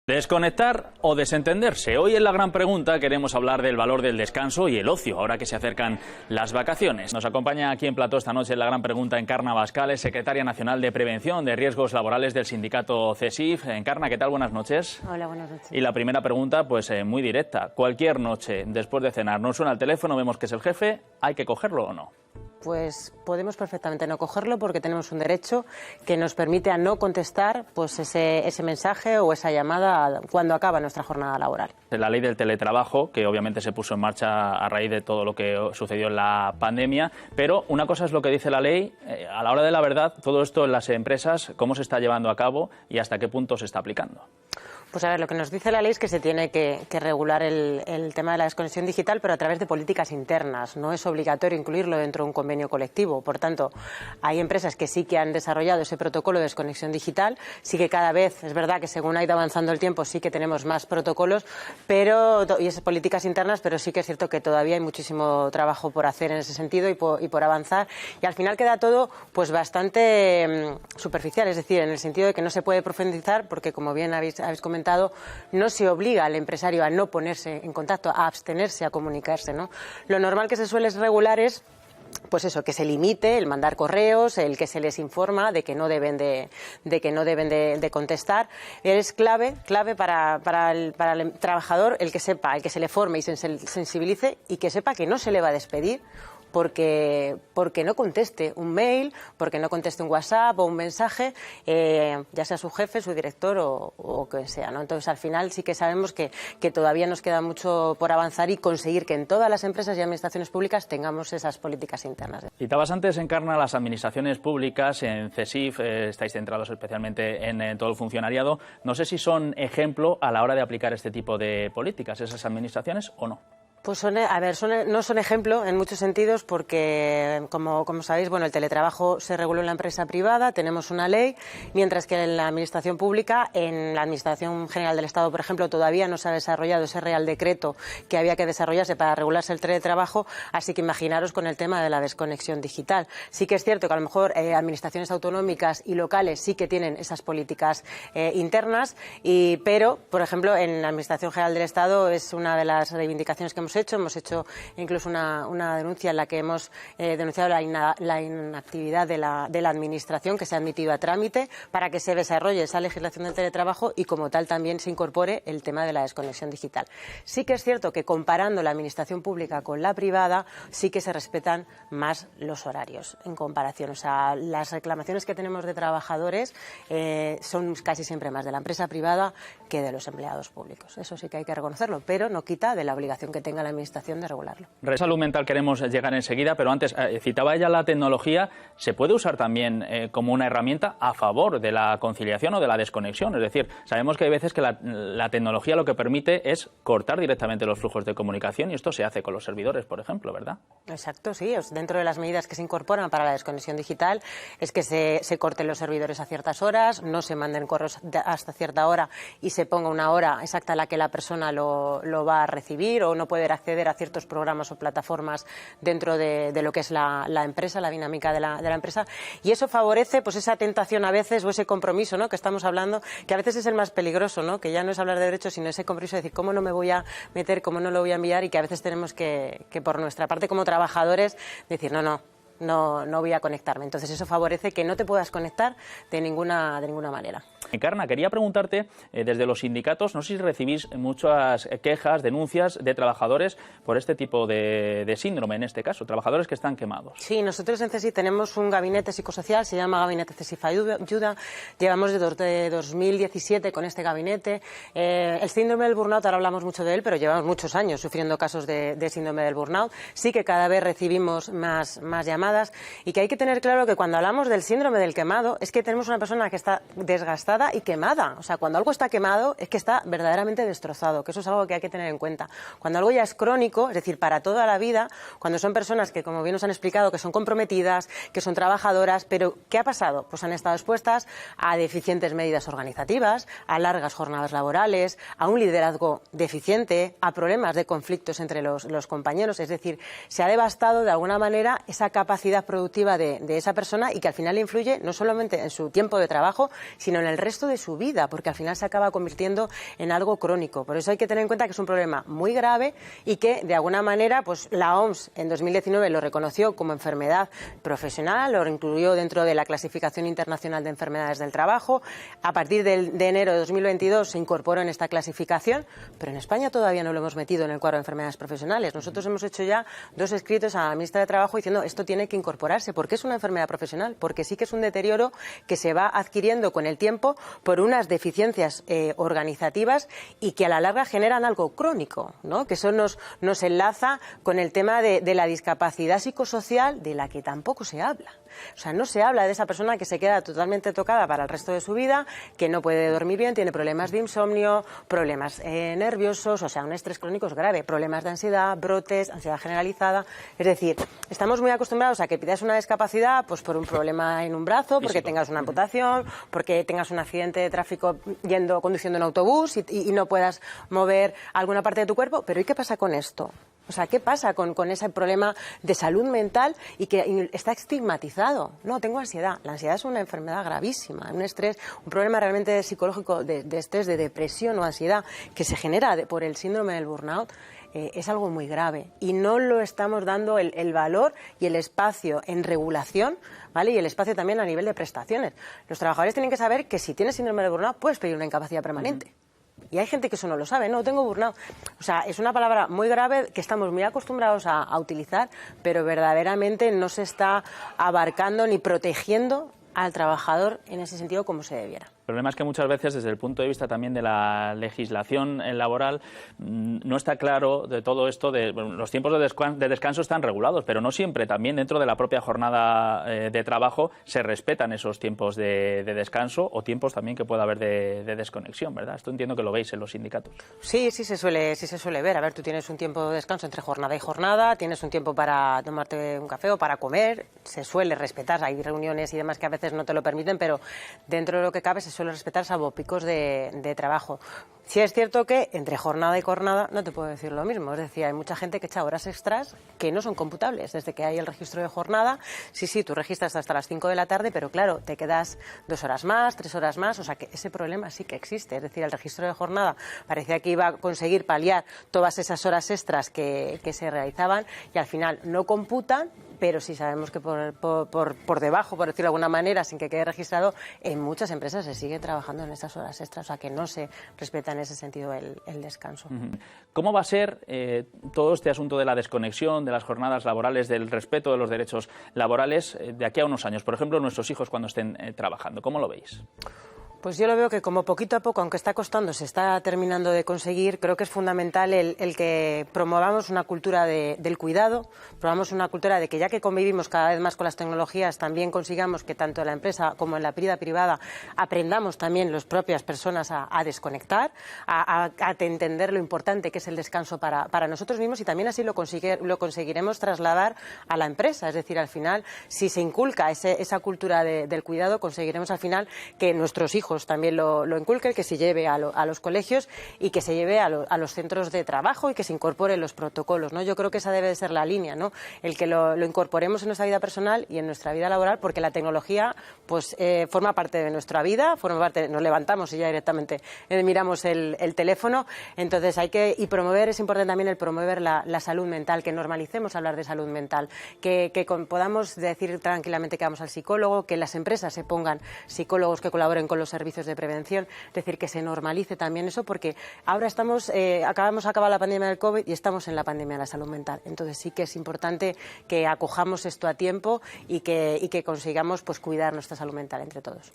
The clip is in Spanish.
¿Desconectar o desentenderse? Hoy en La Gran Pregunta queremos hablar del valor del descanso y el ocio, ahora que se acercan las vacaciones. Nos acompaña aquí en plató esta noche en La Gran Pregunta Encarna Abascal, secretaria nacional de Prevención de Riesgos Laborales del sindicato CESIF. Encarna, ¿qué tal? Buenas noches. Hola, buenas noches. Y la primera pregunta, pues muy directa. Cualquier noche, después de cenar, nos suena el teléfono, vemos que es el jefe, ¿hay que cogerlo o no? Pues podemos perfectamente no cogerlo porque tenemos un derecho que nos permite a no contestar pues ese mensaje o esa llamada cuando acaba nuestra jornada laboral. La ley del teletrabajo, que obviamente se puso en marcha a raíz de todo lo que sucedió en la pandemia, pero una cosa es lo que dice la ley, a la hora de la verdad, todo esto en las empresas, ¿cómo se está llevando a cabo y hasta qué punto se está aplicando? Pues a ver, lo que nos dice la ley es que se tiene que regular el tema de la desconexión digital, pero a través de políticas internas. No es obligatorio incluirlo dentro de un convenio colectivo. Por tanto, hay empresas que sí que han desarrollado ese protocolo de desconexión digital. Sí que cada vez, es verdad que según ha ido avanzando el tiempo, sí que tenemos más protocolos y esas políticas internas, pero sí que es cierto que todavía hay muchísimo trabajo por hacer en ese sentido y por avanzar. Y al final queda todo pues bastante superficial, es decir, en el sentido de que no se puede profundizar porque, como bien habéis comentado, no se obliga al empresario a no ponerse en contacto, a abstenerse, a comunicarse, ¿no? Lo normal que se suele regular es pues eso, que se limite el mandar correos, el que se les informa de que no deben de contestar. Es clave para el trabajador el que sepa, el que se le forme y se sensibilice y que sepa que no se le va a despedir porque no conteste un mail, porque no conteste un WhatsApp o un mensaje, ya sea su jefe, su director o quien sea, ¿no? Entonces, al final sí que sabemos que todavía nos queda mucho por avanzar y conseguir que en todas las empresas y administraciones públicas tengamos esas políticas internas. Citabas antes, Encarna, las administraciones públicas. En CESIF estáis centrados especialmente en todo el funcionariado. No sé si son ejemplo a la hora de aplicar este tipo de políticas, esas administraciones, o no. Pues no son ejemplo en muchos sentidos porque, como sabéis, bueno, el teletrabajo se reguló en la empresa privada, tenemos una ley, mientras que en la Administración Pública, en la Administración General del Estado, por ejemplo, todavía no se ha desarrollado ese Real Decreto que había que desarrollarse para regularse el teletrabajo, así que imaginaros con el tema de la desconexión digital. Sí que es cierto que a lo mejor administraciones autonómicas y locales sí que tienen esas políticas internas, pero, por ejemplo, en la Administración General del Estado es una de las reivindicaciones que hemos hecho incluso una denuncia en la que hemos denunciado la inactividad de la Administración, que se ha admitido a trámite para que se desarrolle esa legislación del teletrabajo y, como tal, también se incorpore el tema de la desconexión digital. Sí que es cierto que, comparando la Administración pública con la privada, sí que se respetan más los horarios en comparación. O sea, las reclamaciones que tenemos de trabajadores son casi siempre más de la empresa privada que de los empleados públicos. Eso sí que hay que reconocerlo, pero no quita de la obligación que tenga la Administración de regularlo. Salud mental queremos llegar enseguida, pero antes citaba ella la tecnología. ¿Se puede usar también como una herramienta a favor de la conciliación o de la desconexión? Es decir, sabemos que hay veces que la tecnología lo que permite es cortar directamente los flujos de comunicación y esto se hace con los servidores, por ejemplo, ¿verdad? Exacto, sí. Dentro de las medidas que se incorporan para la desconexión digital es que se corten los servidores a ciertas horas, no se manden correos hasta cierta hora y se ponga una hora exacta a la que la persona lo va a recibir o no puede acceder a ciertos programas o plataformas dentro de lo que es la empresa, la dinámica de la empresa, y eso favorece pues esa tentación a veces o ese compromiso, ¿no?, que estamos hablando, que a veces es el más peligroso, ¿no?, que ya no es hablar de derechos sino ese compromiso de decir cómo no me voy a meter, cómo no lo voy a enviar, y que a veces tenemos que por nuestra parte como trabajadores decir no voy a conectarme. Entonces eso favorece que no te puedas conectar de ninguna manera. Encarna, quería preguntarte, desde los sindicatos, no sé si recibís muchas quejas, denuncias de trabajadores por este tipo de síndrome, en este caso, trabajadores que están quemados. Sí, nosotros en CESIF tenemos un gabinete psicosocial, se llama Gabinete CESIF Ayuda, llevamos desde 2017 con este gabinete. El síndrome del burnout, ahora hablamos mucho de él, pero llevamos muchos años sufriendo casos de síndrome del burnout. Sí que cada vez recibimos más llamadas, y que hay que tener claro que cuando hablamos del síndrome del quemado es que tenemos una persona que está desgastada y quemada. O sea, cuando algo está quemado es que está verdaderamente destrozado, que eso es algo que hay que tener en cuenta. Cuando algo ya es crónico, es decir, para toda la vida, cuando son personas que, como bien nos han explicado, que son comprometidas, que son trabajadoras, pero ¿qué ha pasado? Pues han estado expuestas a deficientes medidas organizativas, a largas jornadas laborales, a un liderazgo deficiente, a problemas de conflictos entre los compañeros. Es decir, se ha devastado de alguna manera esa capacidad productiva de esa persona, y que al final influye no solamente en su tiempo de trabajo, sino en el resto de su vida, porque al final se acaba convirtiendo en algo crónico. Por eso hay que tener en cuenta que es un problema muy grave y que, de alguna manera, pues la OMS en 2019 lo reconoció como enfermedad profesional, lo incluyó dentro de la clasificación internacional de enfermedades del trabajo. A partir de enero de 2022 se incorporó en esta clasificación, pero en España todavía no lo hemos metido en el cuadro de enfermedades profesionales. Nosotros hemos hecho ya 2 escritos a la ministra de Trabajo diciendo esto tiene que incorporarse, porque es una enfermedad profesional, porque sí que es un deterioro que se va adquiriendo con el tiempo por unas deficiencias organizativas y que a la larga generan algo crónico, ¿no? Que eso nos enlaza con el tema de la discapacidad psicosocial, de la que tampoco se habla. O sea, no se habla de esa persona que se queda totalmente tocada para el resto de su vida, que no puede dormir bien, tiene problemas de insomnio, problemas nerviosos, o sea, un estrés crónico es grave, problemas de ansiedad, brotes, ansiedad generalizada. Es decir, estamos muy acostumbrados a que pidas una discapacidad pues por un problema en un brazo, porque tengas una amputación, porque tengas un accidente de tráfico conduciendo un autobús y no puedas mover alguna parte de tu cuerpo. Pero ¿y qué pasa con esto? O sea, ¿qué pasa con ese problema de salud mental y que está estigmatizado? No, tengo ansiedad. La ansiedad es una enfermedad gravísima, un estrés, un problema realmente psicológico de estrés, de depresión o ansiedad que se genera por el síndrome del burnout. Es algo muy grave y no lo estamos dando el valor y el espacio en regulación, ¿vale? Y el espacio también a nivel de prestaciones. Los trabajadores tienen que saber que si tienes síndrome del burnout puedes pedir una incapacidad permanente. Y hay gente que eso no lo sabe, no, tengo burnout. O sea, es una palabra muy grave que estamos muy acostumbrados a utilizar, pero verdaderamente no se está abarcando ni protegiendo al trabajador en ese sentido como se debiera. El problema es que muchas veces, desde el punto de vista también de la legislación laboral, no está claro de todo esto. Los tiempos de descanso están regulados, pero no siempre también dentro de la propia jornada de trabajo se respetan esos tiempos de descanso o tiempos también que pueda haber de desconexión, ¿verdad? Esto entiendo que lo veis en los sindicatos. Sí se suele ver. A ver, tú tienes un tiempo de descanso entre jornada y jornada, tienes un tiempo para tomarte un café o para comer, se suele respetar. Hay reuniones y demás que a veces no te lo permiten, pero dentro de lo que cabe se suele respetar salvo picos de trabajo. Sí es cierto que entre jornada y jornada no te puedo decir lo mismo. Es decir, hay mucha gente que echa horas extras que no son computables. Desde que hay el registro de jornada, sí, tú registras hasta las 5 de la tarde, pero claro, te quedas 2 horas más, 3 horas más. O sea que ese problema sí que existe. Es decir, el registro de jornada parecía que iba a conseguir paliar todas esas horas extras que se realizaban y al final no computan, pero sí sabemos que por debajo, por decirlo de alguna manera, sin que quede registrado, en muchas empresas se sigue trabajando en esas horas extras, o sea que no se respeta en ese sentido el descanso. ¿Cómo va a ser todo este asunto de la desconexión, de las jornadas laborales, del respeto de los derechos laborales de aquí a unos años? Por ejemplo, nuestros hijos cuando estén trabajando, ¿cómo lo veis? Pues yo lo veo que como poquito a poco, aunque está costando, se está terminando de conseguir. Creo que es fundamental el que promovamos una cultura del cuidado, promovamos una cultura de que ya que convivimos cada vez más con las tecnologías, también consigamos que tanto en la empresa como en la vida privada aprendamos también las propias personas a desconectar, a entender lo importante que es el descanso para nosotros mismos y también así lo conseguiremos trasladar a la empresa. Es decir, al final, si se inculca esa cultura del cuidado, conseguiremos al final que nuestros hijos también lo inculquen, que se lleve a los colegios y que se lleve a los centros de trabajo y que se incorporen los protocolos, ¿no? Yo creo que esa debe de ser la línea, ¿no? El que lo incorporemos en nuestra vida personal y en nuestra vida laboral, porque la tecnología pues forma parte de nuestra vida, nos levantamos y ya directamente miramos el teléfono, entonces es importante también el promover la salud mental, que normalicemos hablar de salud mental, que podamos decir tranquilamente que vamos al psicólogo, que las empresas se pongan psicólogos que colaboren con los servicios de prevención, es decir, que se normalice también eso, porque ahora acabamos de acabar la pandemia del COVID y estamos en la pandemia de la salud mental. Entonces sí que es importante que acojamos esto a tiempo y que consigamos pues cuidar nuestra salud mental entre todos.